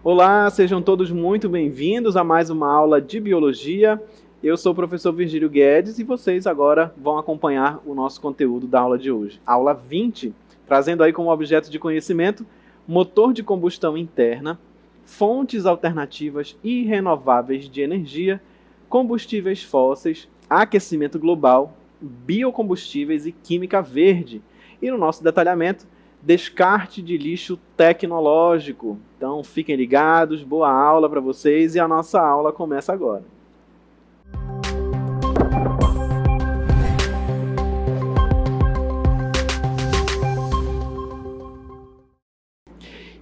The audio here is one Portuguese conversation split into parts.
Olá, sejam todos muito bem-vindos a mais uma aula de Biologia. Eu sou o professor Virgílio Guedes e vocês agora vão acompanhar o nosso conteúdo da aula de hoje. Aula 20, trazendo aí como objeto de conhecimento motor de combustão interna, fontes alternativas e renováveis de energia, combustíveis fósseis, aquecimento global, biocombustíveis e química verde. E no nosso detalhamento, descarte de lixo tecnológico. Então, fiquem ligados, boa aula para vocês e a nossa aula começa agora.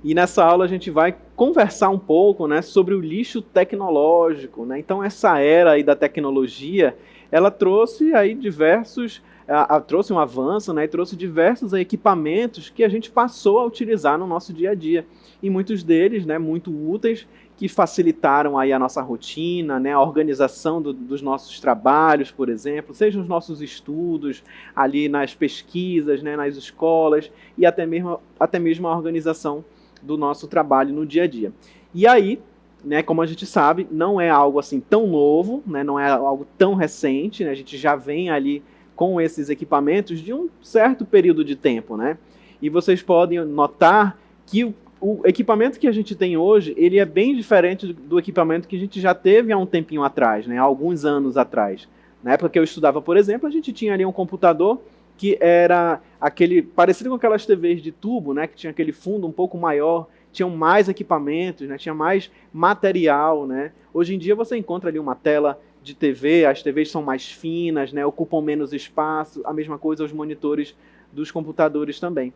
E nessa aula a gente vai conversar um pouco, né, sobre o lixo tecnológico, né? Então, essa era aí da tecnologia, ela trouxe aí trouxe um avanço, né, e trouxe diversos equipamentos que a gente passou a utilizar no nosso dia a dia. E muitos deles, né, muito úteis, que facilitaram aí a nossa rotina, né, a organização dos nossos trabalhos, por exemplo, sejam os nossos estudos, ali nas pesquisas, né, nas escolas, e até mesmo a organização do nosso trabalho no dia a dia. E aí, né, como a gente sabe, não é algo assim tão novo, né, não é algo tão recente, né, a gente já vem ali com esses equipamentos de um certo período de tempo, né? E vocês podem notar que o equipamento que a gente tem hoje, ele é bem diferente do equipamento que a gente já teve há um tempinho atrás, né? Há alguns anos atrás. Na época que eu estudava, por exemplo, a gente tinha ali um computador que era aquele parecido com aquelas TVs de tubo, né? Que tinha aquele fundo um pouco maior, tinham mais equipamentos, né? Tinha mais material, né? Hoje em dia você encontra ali uma tela de TV, as TVs são mais finas, né, ocupam menos espaço, a mesma coisa os monitores dos computadores também.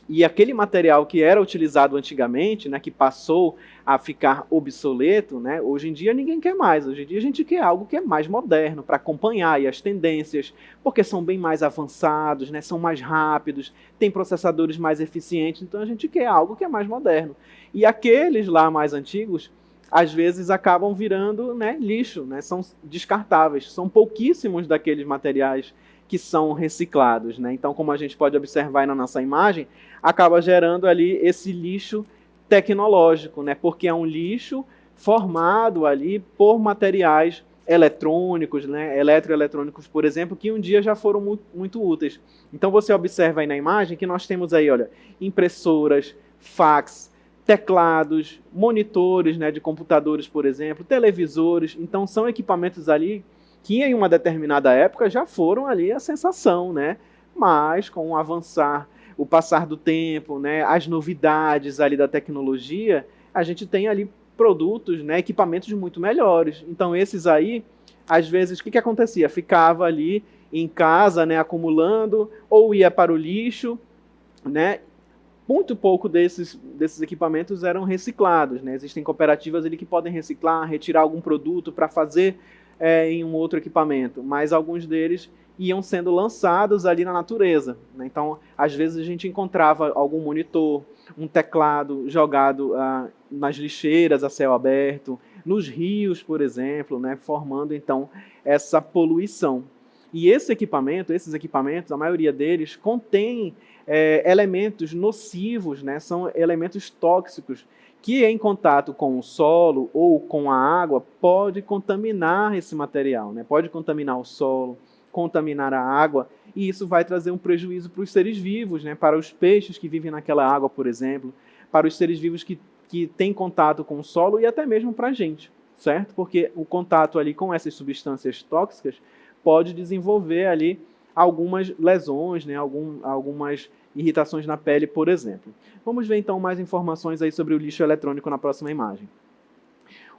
E aquele material que era utilizado antigamente, né, que passou a ficar obsoleto, né, hoje em dia ninguém quer mais. Hoje em dia a gente quer algo que é mais moderno, para acompanhar aí as tendências, porque são bem mais avançados, né, são mais rápidos, tem processadores mais eficientes, então a gente quer algo que é mais moderno. E aqueles lá mais antigos, às vezes acabam virando, né, lixo, né, são descartáveis. São pouquíssimos daqueles materiais que são reciclados, né? Então, como a gente pode observar aí na nossa imagem, acaba gerando ali esse lixo tecnológico, né? Porque é um lixo formado ali por materiais eletrônicos, né? Eletroeletrônicos, por exemplo, que um dia já foram muito úteis. Então, você observa aí na imagem que nós temos aí, olha, impressoras, fax, teclados, monitores, né, de computadores, por exemplo, televisores. Então, são equipamentos ali que em uma determinada época já foram ali a sensação, né? Mas com o passar do tempo, né, as novidades ali da tecnologia, a gente tem ali produtos, né, equipamentos muito melhores. Então, esses aí, às vezes, o que acontecia? Ficava ali em casa, né, acumulando, ou ia para o lixo, né? Muito pouco desses equipamentos eram reciclados, né? Existem cooperativas ali que podem reciclar, retirar algum produto para fazer em um outro equipamento, mas alguns deles iam sendo lançados ali na natureza, né? Então, às vezes a gente encontrava algum monitor, um teclado jogado nas lixeiras a céu aberto, nos rios, por exemplo, né? Formando então essa poluição. E esses equipamentos, a maioria deles contém elementos nocivos, né? São elementos tóxicos que em contato com o solo ou com a água pode contaminar esse material, né? Pode contaminar o solo, contaminar a água, e isso vai trazer um prejuízo para os seres vivos, né? Para os peixes que vivem naquela água, por exemplo, para os seres vivos que têm contato com o solo e até mesmo para a gente, certo? Porque o contato ali com essas substâncias tóxicas pode desenvolver ali algumas lesões, né? Algumas irritações na pele, por exemplo. Vamos ver então mais informações aí sobre o lixo eletrônico na próxima imagem.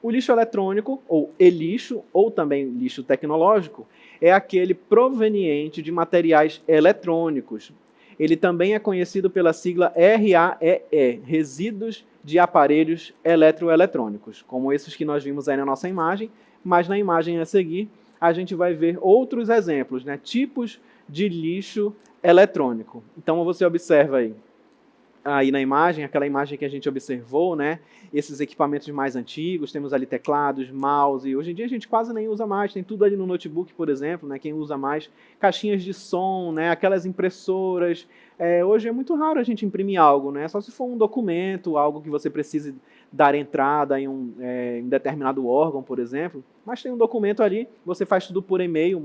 O lixo eletrônico, ou e-lixo, ou também lixo tecnológico, é aquele proveniente de materiais eletrônicos. Ele também é conhecido pela sigla RAEE, resíduos de aparelhos eletroeletrônicos, como esses que nós vimos aí na nossa imagem, mas na imagem a seguir a gente vai ver outros exemplos, né? Tipos de lixo eletrônico. Então você observa aí aí na imagem, aquela imagem que a gente observou, né? Esses equipamentos mais antigos, temos ali teclados, mouse, hoje em dia a gente quase nem usa mais, tem tudo ali no notebook, por exemplo, né? Quem usa mais, caixinhas de som, né? Aquelas impressoras. Hoje é muito raro a gente imprimir algo, né? Só se for um documento, algo que você precise dar entrada em determinado órgão, por exemplo. Mas tem um documento ali, você faz tudo por e-mail,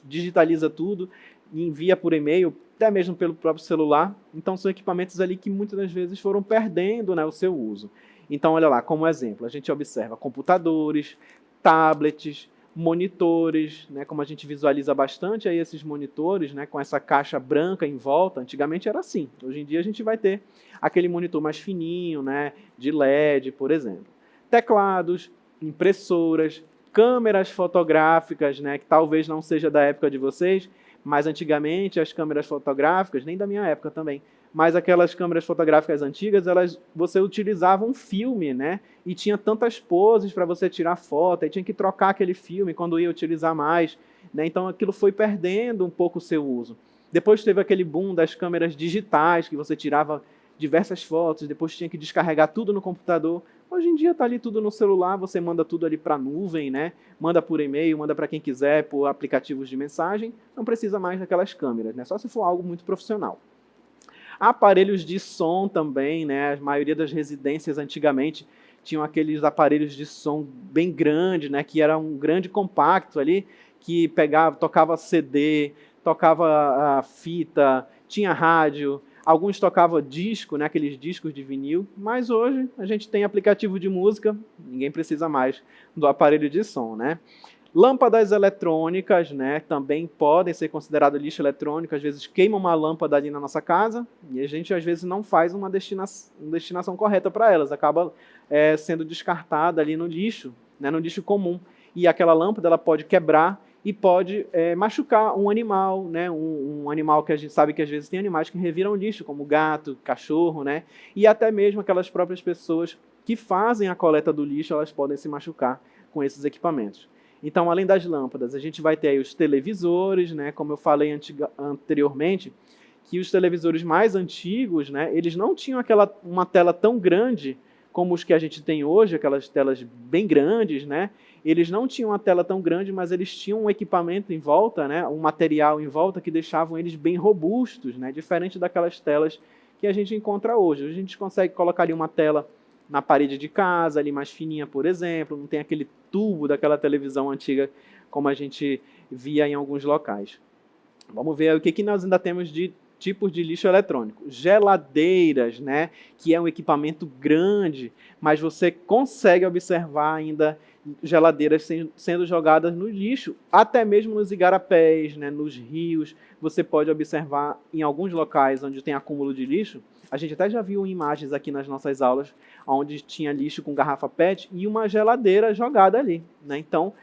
digitaliza tudo, e envia por e-mail, até mesmo pelo próprio celular. Então, são equipamentos ali que muitas das vezes foram perdendo, né, o seu uso. Então, olha lá, como exemplo, a gente observa computadores, tablets, monitores, né, como a gente visualiza bastante aí esses monitores, né, com essa caixa branca em volta. Antigamente era assim. Hoje em dia a gente vai ter aquele monitor mais fininho, né, de LED, por exemplo. Teclados, impressoras, câmeras fotográficas, né, que talvez não seja da época de vocês, mas antigamente as câmeras fotográficas, nem da minha época também, mas aquelas câmeras fotográficas antigas, você utilizava um filme, né? E tinha tantas poses para você tirar foto, e tinha que trocar aquele filme quando ia utilizar mais, né? Então aquilo foi perdendo um pouco o seu uso. Depois teve aquele boom das câmeras digitais, que você tirava diversas fotos, depois tinha que descarregar tudo no computador. Hoje em dia está ali tudo no celular, você manda tudo ali para a nuvem, né? Manda por e-mail, manda para quem quiser, por aplicativos de mensagem, não precisa mais daquelas câmeras, né? Só se for algo muito profissional. Aparelhos de som também, né? A maioria das residências antigamente tinham aqueles aparelhos de som bem grandes, né? Que era um grande compacto ali, que tocava CD, tocava fita, tinha rádio. Alguns tocavam disco, né, aqueles discos de vinil, mas hoje a gente tem aplicativo de música, ninguém precisa mais do aparelho de som, né? Lâmpadas eletrônicas, né, também podem ser consideradas lixo eletrônico. Às vezes queima uma lâmpada ali na nossa casa e a gente às vezes não faz uma destinação correta para elas, acaba sendo descartada ali no lixo, né, no lixo comum. E aquela lâmpada ela pode quebrar e pode machucar um animal, né? Um animal que a gente sabe que às vezes tem animais que reviram lixo, como gato, cachorro, né? E até mesmo aquelas próprias pessoas que fazem a coleta do lixo, elas podem se machucar com esses equipamentos. Então, além das lâmpadas, a gente vai ter aí os televisores, né? Como eu falei anteriormente, que os televisores mais antigos, né? Eles não tinham uma tela tão grande como os que a gente tem hoje, aquelas telas bem grandes, né? Eles não tinham uma tela tão grande, mas eles tinham um equipamento em volta, né? Um material em volta que deixavam eles bem robustos, né? Diferente daquelas telas que a gente encontra hoje. Hoje a gente consegue colocar ali uma tela na parede de casa, ali mais fininha, por exemplo, não tem aquele tubo daquela televisão antiga como a gente via em alguns locais. Vamos ver o que nós ainda temos de tipos de lixo eletrônico. Geladeiras, né, que é um equipamento grande, mas você consegue observar ainda geladeiras sendo jogadas no lixo, até mesmo nos igarapés, né, nos rios. Você pode observar em alguns locais onde tem acúmulo de lixo. A gente até já viu imagens aqui nas nossas aulas onde tinha lixo com garrafa PET e uma geladeira jogada ali, né? Então,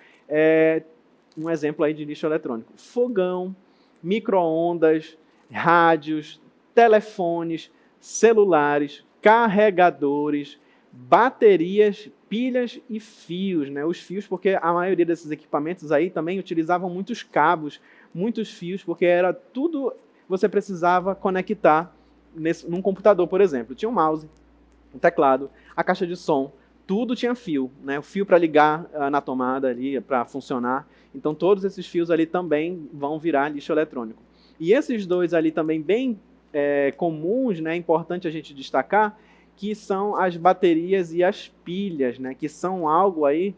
um exemplo aí de lixo eletrônico. Fogão, micro-ondas, rádios, telefones, celulares, carregadores, baterias, pilhas e fios, né? Os fios, porque a maioria desses equipamentos aí também utilizavam muitos cabos, muitos fios, porque era tudo você precisava conectar num computador, por exemplo. Tinha um mouse, um teclado, a caixa de som, tudo tinha fio, né? O fio para ligar na tomada ali, para funcionar. Então, todos esses fios ali também vão virar lixo eletrônico. E esses dois ali também bem comuns, né? É importante a gente destacar, que são as baterias e as pilhas, né? Que são algo aí,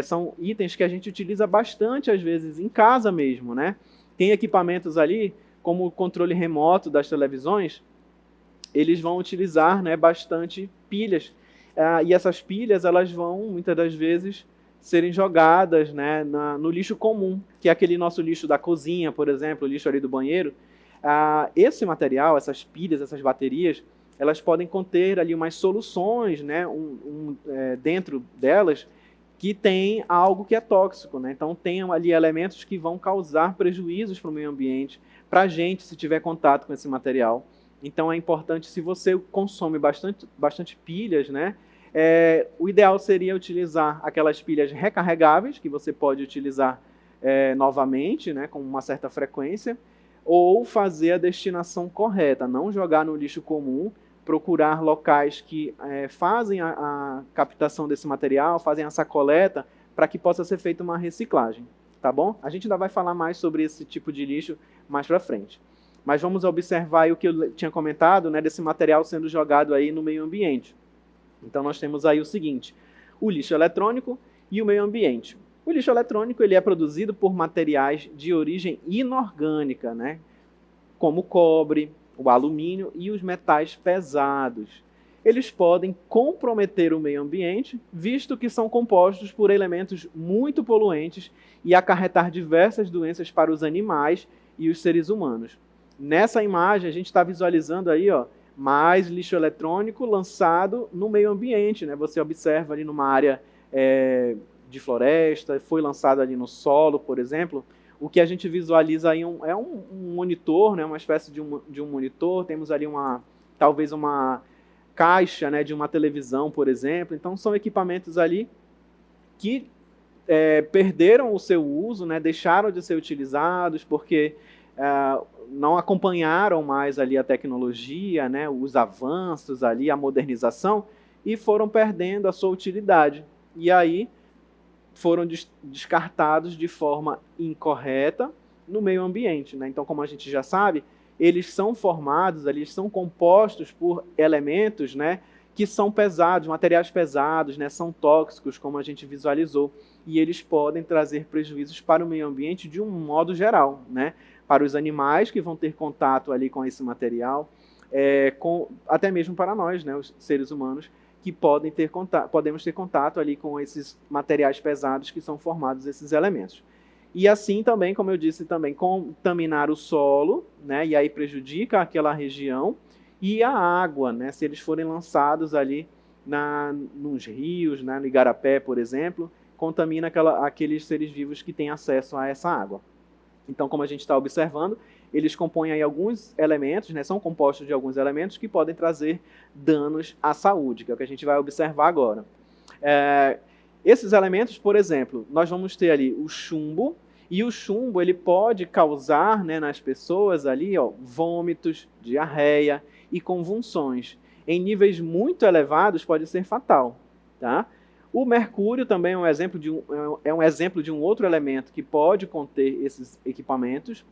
são itens que a gente utiliza bastante, às vezes, em casa mesmo, né? Tem equipamentos ali, como o controle remoto das televisões, eles vão utilizar, né, bastante pilhas. E essas pilhas, elas vão, muitas das vezes, serem jogadas, né, no lixo comum, que é aquele nosso lixo da cozinha, por exemplo, o lixo ali do banheiro. Esse material, essas pilhas, essas baterias, elas podem conter ali umas soluções, né, dentro delas, que tem algo que é tóxico, né? Então tem ali elementos que vão causar prejuízos para o meio ambiente, para a gente, se tiver contato com esse material. Então é importante, se você consome bastante pilhas, né? O ideal seria utilizar aquelas pilhas recarregáveis, que você pode utilizar novamente, né, com uma certa frequência, ou fazer a destinação correta, não jogar no lixo comum, procurar locais que fazem a captação desse material, fazem essa coleta, para que possa ser feita uma reciclagem, tá bom? A gente ainda vai falar mais sobre esse tipo de lixo mais para frente. Mas vamos observar aí o que eu tinha comentado, né, desse material sendo jogado aí no meio ambiente. Então nós temos aí o seguinte, o lixo eletrônico e o meio ambiente. O lixo eletrônico ele é produzido por materiais de origem inorgânica, né, como o cobre, o alumínio e os metais pesados. Eles podem comprometer o meio ambiente, visto que são compostos por elementos muito poluentes e acarretar diversas doenças para os animais e os seres humanos. Nessa imagem, a gente está visualizando aí, ó, mais lixo eletrônico lançado no meio ambiente, né? Você observa ali numa área de floresta, foi lançado ali no solo, por exemplo. O que a gente visualiza aí é um monitor, né? Uma espécie de um monitor. Temos ali talvez uma caixa, né, de uma televisão, por exemplo. Então, são equipamentos ali que perderam o seu uso, né, deixaram de ser utilizados porque não acompanharam mais ali a tecnologia, né, os avanços ali, a modernização, e foram perdendo a sua utilidade. E aí foram descartados de forma incorreta no meio ambiente, né? Então, como a gente já sabe, eles são formados, eles são compostos por elementos, né, que são pesados, materiais pesados, né, são tóxicos, como a gente visualizou, e eles podem trazer prejuízos para o meio ambiente de um modo geral, né, para os animais que vão ter contato ali com esse material, até mesmo para nós, né, os seres humanos, que podemos ter contato ali com esses materiais pesados que são formados esses elementos. E assim também, como eu disse, também contaminar o solo, né, e aí prejudica aquela região, e a água, né, se eles forem lançados ali nos rios, né, no igarapé, por exemplo, contamina aqueles seres vivos que têm acesso a essa água. Então, como a gente está observando, eles compõem aí alguns elementos, né, são compostos de alguns elementos que podem trazer danos à saúde, que é o que a gente vai observar agora. Esses elementos, por exemplo, nós vamos ter ali o chumbo, e o chumbo ele pode causar, né, nas pessoas ali, ó, vômitos, diarreia e convulsões. Em níveis muito elevados pode ser fatal, tá? O mercúrio também é um exemplo de um outro elemento que pode conter esses equipamentos,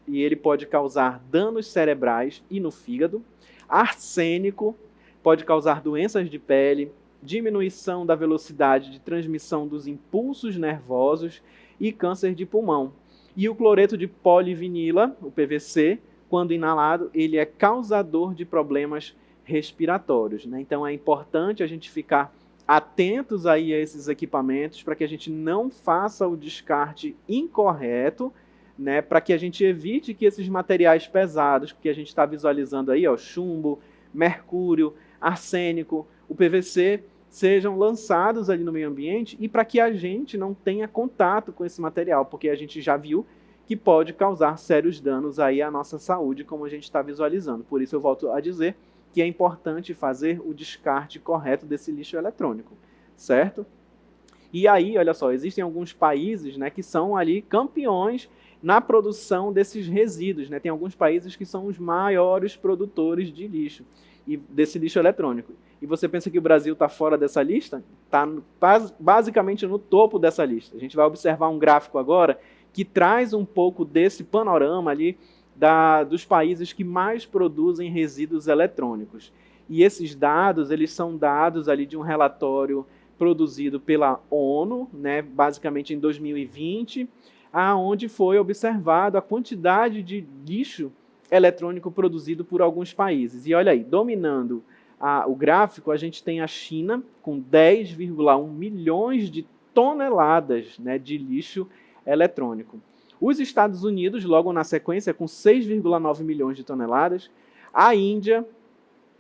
e ele pode causar danos cerebrais e no fígado. Arsênico pode causar doenças de pele, diminuição da velocidade de transmissão dos impulsos nervosos e câncer de pulmão. E o cloreto de polivinila, o PVC, quando inalado, ele é causador de problemas respiratórios, né? Então é importante a gente ficar atentos aí a esses equipamentos para que a gente não faça o descarte incorreto, né? Para que a gente evite que esses materiais pesados que a gente está visualizando aí, ó, chumbo, mercúrio, arsênico, o PVC, sejam lançados ali no meio ambiente e para que a gente não tenha contato com esse material, porque a gente já viu que pode causar sérios danos aí à nossa saúde, como a gente está visualizando. Por isso eu volto a dizer que é importante fazer o descarte correto desse lixo eletrônico, certo? E aí, olha só, existem alguns países, né, que são ali campeões na produção desses resíduos, né? Tem alguns países que são os maiores produtores de lixo, e desse lixo eletrônico. E você pensa que o Brasil está fora dessa lista? Está basicamente no topo dessa lista. A gente vai observar um gráfico agora que traz um pouco desse panorama ali dos países que mais produzem resíduos eletrônicos. E esses dados, eles são dados ali de um relatório produzido pela ONU, né, basicamente em 2020, aonde foi observado a quantidade de lixo eletrônico produzido por alguns países. E olha aí, dominando o gráfico, a gente tem a China com 10,1 milhões de toneladas, né, de lixo eletrônico. Os Estados Unidos, logo na sequência, com 6,9 milhões de toneladas. A Índia,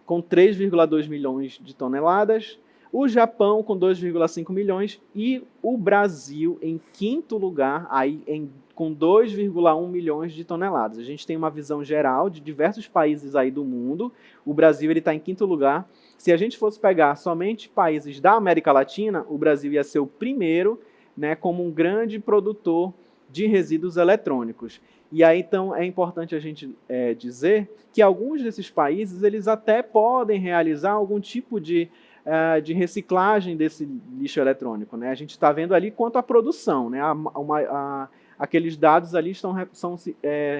com 3,2 milhões de toneladas. O Japão, com 2,5 milhões. E o Brasil, em quinto lugar, com 2,1 milhões de toneladas. A gente tem uma visão geral de diversos países aí do mundo. O Brasil está em quinto lugar. Se a gente fosse pegar somente países da América Latina, o Brasil ia ser o primeiro, né, como um grande produtor de resíduos eletrônicos. E aí, então, é importante a gente dizer que alguns desses países, eles até podem realizar algum tipo de reciclagem desse lixo eletrônico, né? A gente está vendo ali quanto à produção, né? Aqueles dados ali são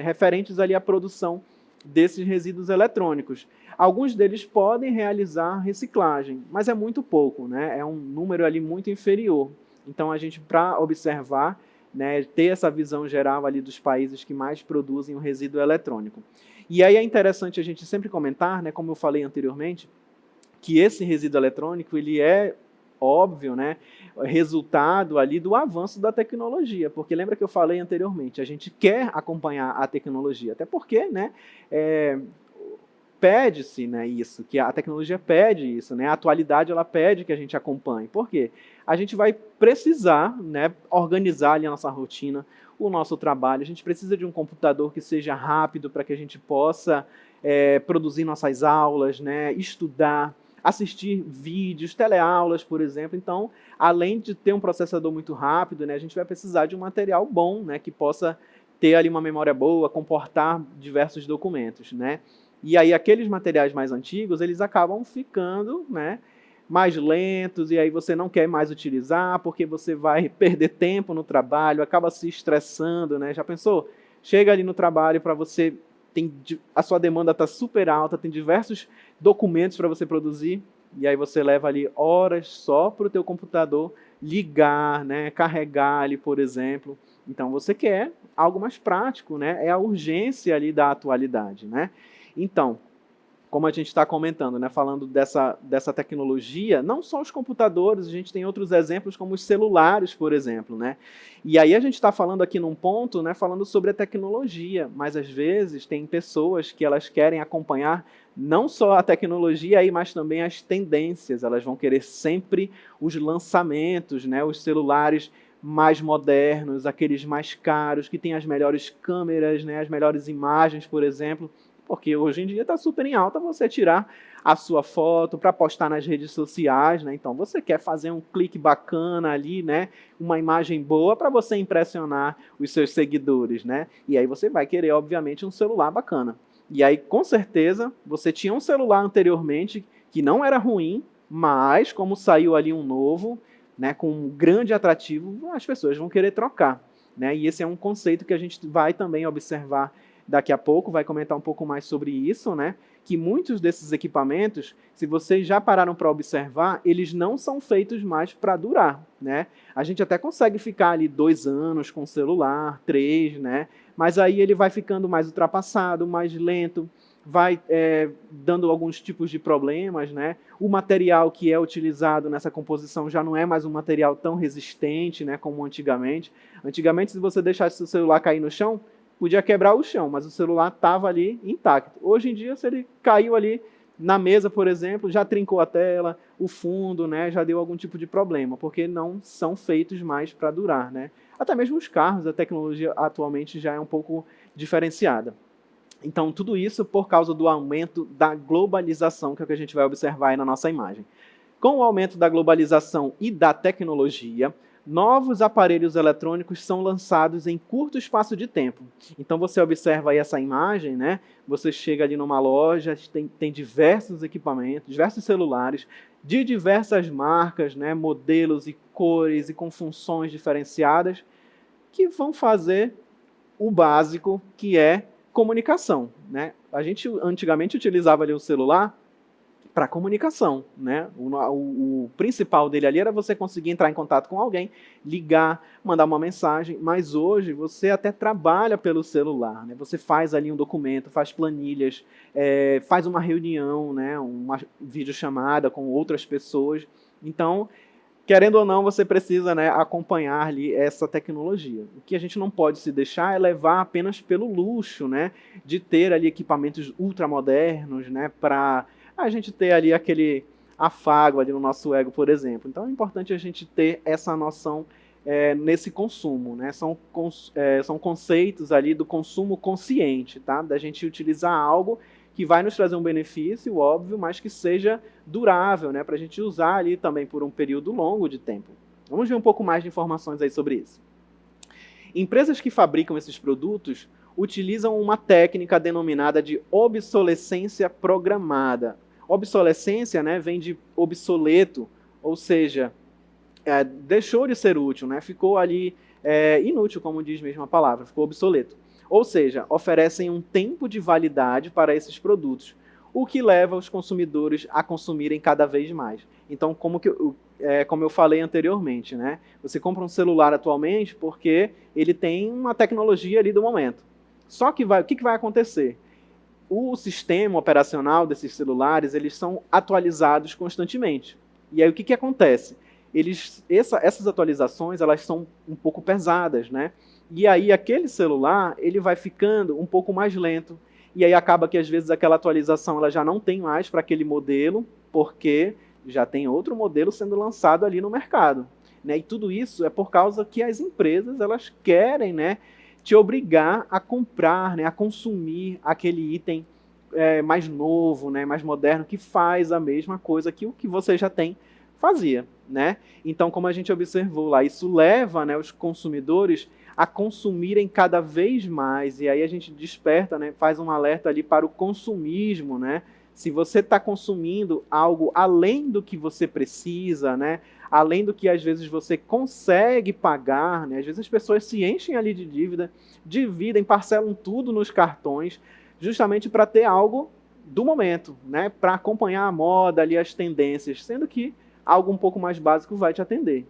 referentes ali à produção desses resíduos eletrônicos. Alguns deles podem realizar reciclagem, mas é muito pouco, né? É um número ali muito inferior. Então, a gente, para observar, né, ter essa visão geral ali dos países que mais produzem o resíduo eletrônico. E aí é interessante a gente sempre comentar, né, como eu falei anteriormente, que esse resíduo eletrônico, ele é óbvio, né, resultado ali do avanço da tecnologia, porque lembra que eu falei anteriormente, a gente quer acompanhar a tecnologia, até porque, né, pede-se, né, isso, que a tecnologia pede isso, né, a atualidade ela pede que a gente acompanhe. Por quê? A gente vai precisar, né, organizar ali a nossa rotina, o nosso trabalho, a gente precisa de um computador que seja rápido para que a gente possa produzir nossas aulas, né, estudar, assistir vídeos, teleaulas, por exemplo. Então, além de ter um processador muito rápido, né, a gente vai precisar de um material bom, né, que possa ter ali uma memória boa, comportar diversos documentos, né? E aí aqueles materiais mais antigos, eles acabam ficando, né, mais lentos, e aí você não quer mais utilizar, porque você vai perder tempo no trabalho, acaba se estressando, né? Já pensou? Chega ali no trabalho para você, a sua demanda está super alta, tem diversos documentos para você produzir, e aí você leva ali horas só para o teu computador ligar, né, carregar ali, por exemplo. Então você quer algo mais prático, né? É a urgência ali da atualidade, né? Então, como a gente está comentando, né, falando dessa tecnologia, não só os computadores, a gente tem outros exemplos como os celulares, por exemplo, né? E aí a gente está falando aqui num ponto, né, falando sobre a tecnologia, mas às vezes tem pessoas que elas querem acompanhar não só a tecnologia, aí, mas também as tendências, elas vão querer sempre os lançamentos, né, os celulares mais modernos, aqueles mais caros, que têm as melhores câmeras, né, as melhores imagens, por exemplo, porque hoje em dia está super em alta você tirar a sua foto para postar nas redes sociais, né? Então você quer fazer um clique bacana ali, né? Uma imagem boa para você impressionar os seus seguidores, né? E aí você vai querer, obviamente, um celular bacana. E aí, com certeza, você tinha um celular anteriormente que não era ruim, mas como saiu ali um novo, né, com um grande atrativo, as pessoas vão querer trocar, né? E esse é um conceito que a gente vai também observar daqui a pouco, vai comentar um pouco mais sobre isso, né? Que muitos desses equipamentos, se vocês já pararam para observar, eles não são feitos mais para durar, né? A gente até consegue ficar ali 2 anos com o celular, 3, né? Mas aí ele vai ficando mais ultrapassado, mais lento, vai dando alguns tipos de problemas, né? O material que é utilizado nessa composição já não é mais um material tão resistente, né, como antigamente. Antigamente, se você deixasse o celular cair no chão, podia quebrar o chão, mas o celular estava ali intacto. Hoje em dia, se ele caiu ali na mesa, por exemplo, já trincou a tela, o fundo, né, já deu algum tipo de problema, porque não são feitos mais para durar, né? Até mesmo os carros, a tecnologia atualmente já é um pouco diferenciada. Então, tudo isso por causa do aumento da globalização, que é o que a gente vai observar aí na nossa imagem. Com o aumento da globalização e da tecnologia, novos aparelhos eletrônicos são lançados em curto espaço de tempo. Então você observa aí essa imagem, né? Você chega ali numa loja, tem diversos equipamentos, diversos celulares, de diversas marcas, né? Modelos e cores e com funções diferenciadas, que vão fazer o básico, que é comunicação, né? A gente antigamente utilizava ali o celular para comunicação, né? O principal dele ali era você conseguir entrar em contato com alguém, ligar, mandar uma mensagem, mas hoje você até trabalha pelo celular, né? Você faz ali um documento, faz planilhas, faz uma reunião, né? Uma videochamada com outras pessoas. Então, querendo ou não, você precisa, né, acompanhar ali essa tecnologia. O que a gente não pode se deixar é levar apenas pelo luxo, né, de ter ali equipamentos ultramodernos, né, para a gente ter ali aquele afago ali no nosso ego, por exemplo. Então é importante a gente ter essa noção nesse consumo, né? São conceitos ali do consumo consciente, tá? Da gente utilizar algo que vai nos trazer um benefício, óbvio, mas que seja durável, né? Para a gente usar ali também por um período longo de tempo. Vamos ver um pouco mais de informações aí sobre isso. Empresas que fabricam esses produtos utilizam uma técnica denominada de obsolescência programada. Obsolescência, né, vem de obsoleto, ou seja, deixou de ser útil, né, ficou ali inútil, como diz mesmo a palavra, ficou obsoleto. Ou seja, oferecem um tempo de validade para esses produtos, o que leva os consumidores a consumirem cada vez mais. Então, como eu falei anteriormente, né? Você compra um celular atualmente porque ele tem uma tecnologia ali do momento. Só que o que vai acontecer? O sistema operacional desses celulares, eles são atualizados constantemente. E aí o que acontece? Essas atualizações, elas são um pouco pesadas, né? E aí aquele celular, ele vai ficando um pouco mais lento. E aí acaba que às vezes aquela atualização ela já não tem mais para aquele modelo, porque já tem outro modelo sendo lançado ali no mercado, né? E tudo isso é por causa que as empresas elas querem, né, te obrigar a comprar, né, a consumir aquele item mais novo, né, mais moderno, que faz a mesma coisa que o que você já tem fazia, né? Então, como a gente observou lá, isso leva, né, os consumidores a consumirem cada vez mais, e aí a gente desperta, né, faz um alerta ali para o consumismo, né? Se você está consumindo algo além do que você precisa, né, além do que às vezes você consegue pagar, né, às vezes as pessoas se enchem ali de dívida, dividem, parcelam tudo nos cartões, justamente para ter algo do momento, né, para acompanhar a moda ali, as tendências, sendo que algo um pouco mais básico vai te atender.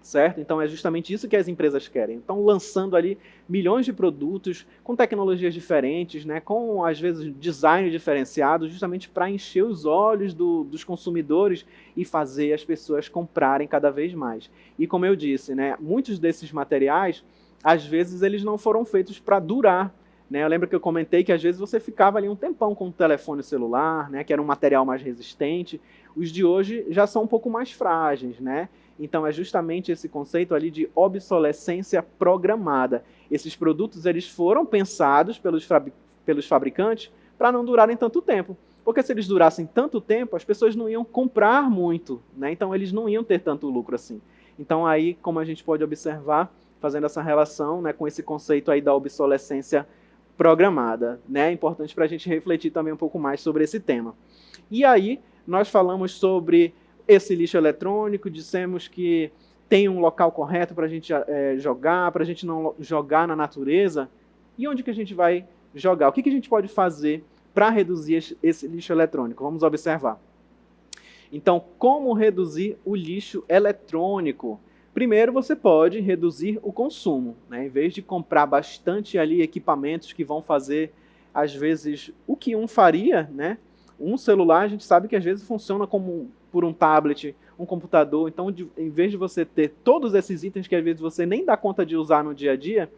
Certo? Então é justamente isso que as empresas querem. Estão lançando ali milhões de produtos com tecnologias diferentes, né, com às vezes design diferenciado, justamente para encher os olhos dos consumidores e fazer as pessoas comprarem cada vez mais. E como eu disse, né, muitos desses materiais, às vezes eles não foram feitos para durar. Né? Eu lembro que eu comentei que às vezes você ficava ali um tempão com o telefone celular, né, que era um material mais resistente. Os de hoje já são um pouco mais frágeis, né? Então, é justamente esse conceito ali de obsolescência programada. Esses produtos eles foram pensados pelos fabricantes para não durarem tanto tempo. Porque se eles durassem tanto tempo, as pessoas não iam comprar muito, né? Então, eles não iam ter tanto lucro assim. Então, aí, como a gente pode observar, fazendo essa relação, né, com esse conceito aí da obsolescência programada, né? É importante para a gente refletir também um pouco mais sobre esse tema. E aí, nós falamos sobre esse lixo eletrônico, dissemos que tem um local correto para a gente jogar, para a gente não jogar na natureza. E onde que a gente vai jogar? O que a gente pode fazer para reduzir esse lixo eletrônico? Vamos observar. Então, como reduzir o lixo eletrônico? Primeiro, você pode reduzir o consumo, né? Em vez de comprar bastante ali equipamentos que vão fazer, às vezes, o que um faria, né? Um celular, a gente sabe que às vezes funciona como por um tablet, um computador. Então, em vez de você ter todos esses itens que às vezes você nem dá conta de usar no dia a dia,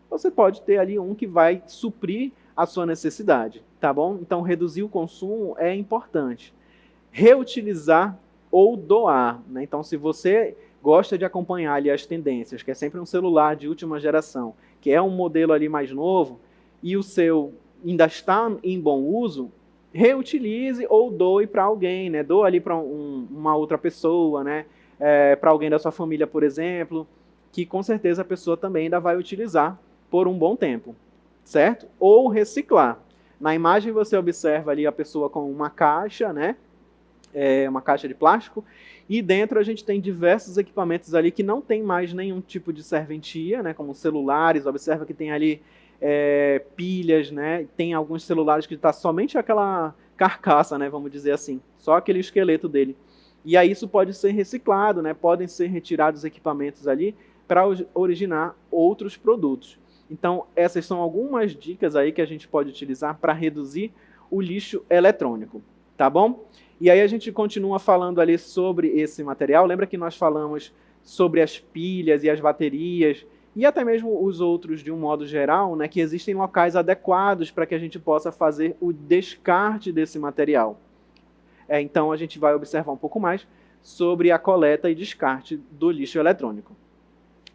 você pode ter ali um que vai suprir a sua necessidade, tá bom? Então, reduzir o consumo é importante. Reutilizar ou doar, né? Então, se você gosta de acompanhar ali as tendências, que é sempre um celular de última geração, que é um modelo ali mais novo, e o seu ainda está em bom uso, reutilize ou doe para alguém, né? Doa ali para uma outra pessoa, né? Para alguém da sua família, por exemplo, que com certeza a pessoa também ainda vai utilizar por um bom tempo, certo? Ou reciclar. Na imagem você observa ali a pessoa com uma caixa, né? Uma caixa de plástico, e dentro a gente tem diversos equipamentos ali que não tem mais nenhum tipo de serventia, né? Como celulares, observa que tem ali pilhas, né? Tem alguns celulares que está somente aquela carcaça, né? Vamos dizer assim, só aquele esqueleto dele. E aí isso pode ser reciclado, né? Podem ser retirados equipamentos ali para originar outros produtos. Então, essas são algumas dicas aí que a gente pode utilizar para reduzir o lixo eletrônico, tá bom? E aí a gente continua falando ali sobre esse material. Lembra que nós falamos sobre as pilhas e as baterias, e até mesmo os outros de um modo geral, né, que existem locais adequados para que a gente possa fazer o descarte desse material. Então a gente vai observar um pouco mais sobre a coleta e descarte do lixo eletrônico.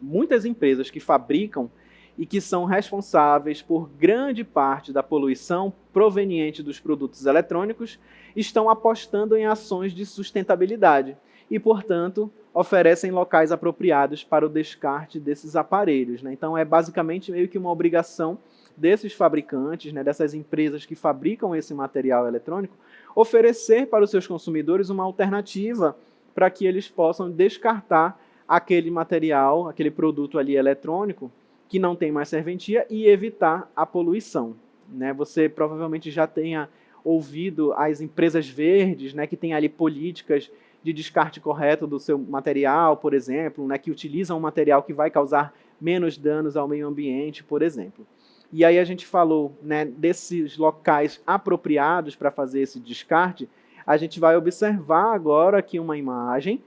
Muitas empresas que fabricam e que são responsáveis por grande parte da poluição proveniente dos produtos eletrônicos estão apostando em ações de sustentabilidade e, portanto, oferecem locais apropriados para o descarte desses aparelhos, né? Então, é basicamente meio que uma obrigação desses fabricantes, né, dessas empresas que fabricam esse material eletrônico, oferecer para os seus consumidores uma alternativa para que eles possam descartar aquele material, aquele produto ali eletrônico que não tem mais serventia e evitar a poluição, né? Você provavelmente já tenha ouvido as empresas verdes, né, que têm ali políticas de descarte correto do seu material, por exemplo, né, que utilizam um material que vai causar menos danos ao meio ambiente, por exemplo. E aí a gente falou, né, desses locais apropriados para fazer esse descarte. A gente vai observar agora aqui uma imagem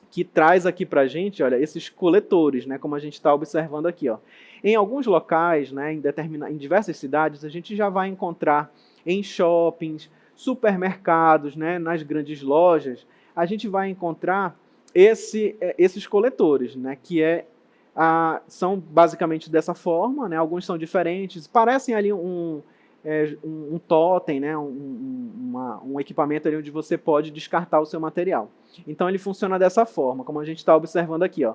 que traz aqui para a gente, olha, esses coletores, né, como a gente está observando aqui. Ó. Em alguns locais, né, em diversas cidades, a gente já vai encontrar em shoppings, supermercados, né, nas grandes lojas, a gente vai encontrar esses coletores, né, que são basicamente dessa forma, né, alguns são diferentes, parecem ali um totem, né, um equipamento ali onde você pode descartar o seu material. Então ele funciona dessa forma, como a gente está observando aqui. Ó.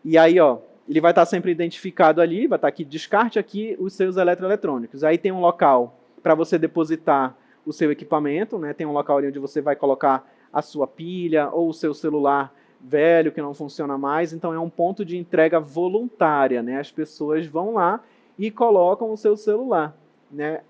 E aí, ó, ele vai estar sempre identificado ali, vai estar aqui, descarte aqui os seus eletroeletrônicos. Aí tem um local para você depositar o seu equipamento, né, tem um local ali onde você vai colocar a sua pilha ou o seu celular velho que não funciona mais. Então é um ponto de entrega voluntária, né? As pessoas vão lá e colocam o seu celular, né?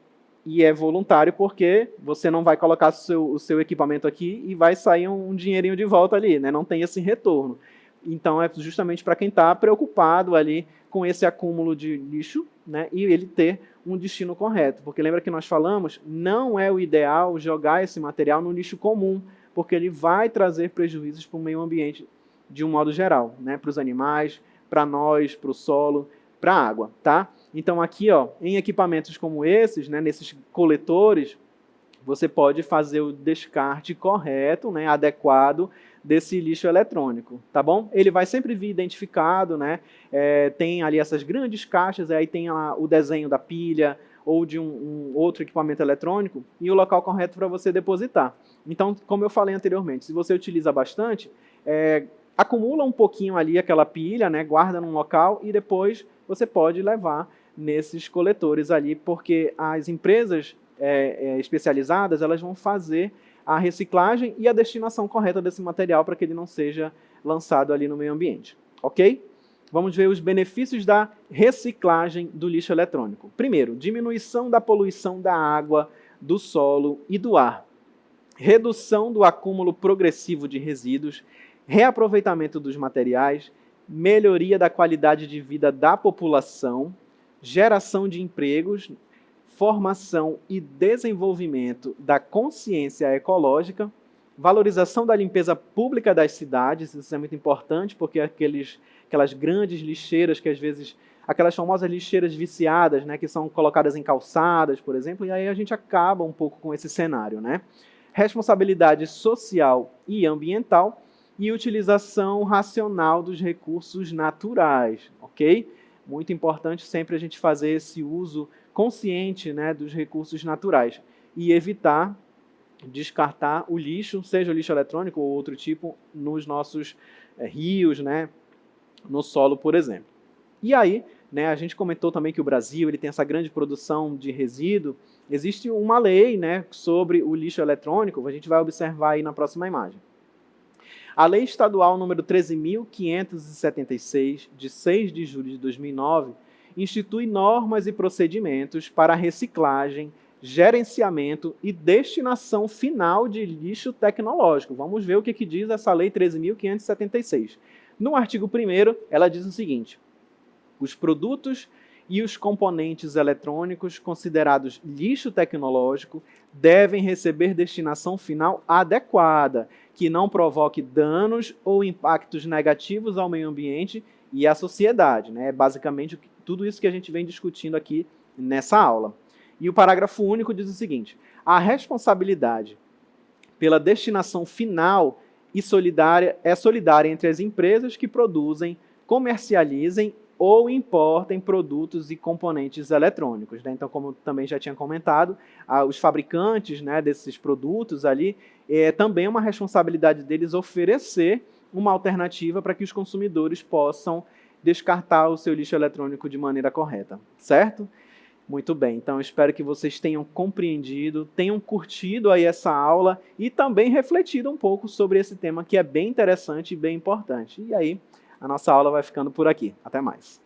E é voluntário porque você não vai colocar o seu equipamento aqui e vai sair um dinheirinho de volta ali, né? Não tem esse retorno. Então é justamente para quem está preocupado ali com esse acúmulo de lixo, né? E ele ter um destino correto. Porque lembra que nós falamos, não é o ideal jogar esse material no lixo comum, porque ele vai trazer prejuízos para o meio ambiente de um modo geral, né? Para os animais, para nós, para o solo, para a água, tá? Então aqui, ó, em equipamentos como esses, né, nesses coletores, você pode fazer o descarte correto, né, adequado desse lixo eletrônico, tá bom? Ele vai sempre vir identificado, né? Tem ali essas grandes caixas, aí tem lá o desenho da pilha ou de um outro equipamento eletrônico e o local correto para você depositar. Então, como eu falei anteriormente, se você utiliza bastante, acumula um pouquinho ali aquela pilha, né, guarda num local e depois você pode levar nesses coletores ali, porque as empresas especializadas, elas vão fazer a reciclagem e a destinação correta desse material para que ele não seja lançado ali no meio ambiente, ok? Vamos ver os benefícios da reciclagem do lixo eletrônico. Primeiro, diminuição da poluição da água, do solo e do ar. Redução do acúmulo progressivo de resíduos, reaproveitamento dos materiais, melhoria da qualidade de vida da população, geração de empregos, formação e desenvolvimento da consciência ecológica, valorização da limpeza pública das cidades, isso é muito importante, porque aquelas grandes lixeiras que às vezes, aquelas famosas lixeiras viciadas, né, que são colocadas em calçadas, por exemplo, e aí a gente acaba um pouco com esse cenário, né? Responsabilidade social e ambiental e utilização racional dos recursos naturais, ok? Muito importante sempre a gente fazer esse uso consciente, né, dos recursos naturais e evitar descartar o lixo, seja o lixo eletrônico ou outro tipo, nos nossos rios, né, no solo, por exemplo. E aí, né, a gente comentou também que o Brasil ele tem essa grande produção de resíduo. Existe uma lei, né, sobre o lixo eletrônico, a gente vai observar aí na próxima imagem. A Lei Estadual número 13.576, de 6 de julho de 2009, institui normas e procedimentos para a reciclagem, gerenciamento e destinação final de lixo tecnológico. Vamos ver o que diz essa Lei 13.576. No artigo 1º, ela diz o seguinte: os produtos e os componentes eletrônicos considerados lixo tecnológico devem receber destinação final adequada, que não provoque danos ou impactos negativos ao meio ambiente e à sociedade, né? É basicamente tudo isso que a gente vem discutindo aqui nessa aula. E o parágrafo único diz o seguinte: a responsabilidade pela destinação final é solidária entre as empresas que produzem, comercializem ou importem produtos e componentes eletrônicos, né? Então, como também já tinha comentado, os fabricantes, né, desses produtos ali, também é uma responsabilidade deles oferecer uma alternativa para que os consumidores possam descartar o seu lixo eletrônico de maneira correta, certo? Muito bem, então espero que vocês tenham compreendido, tenham curtido aí essa aula e também refletido um pouco sobre esse tema que é bem interessante e bem importante. E aí, a nossa aula vai ficando por aqui. Até mais.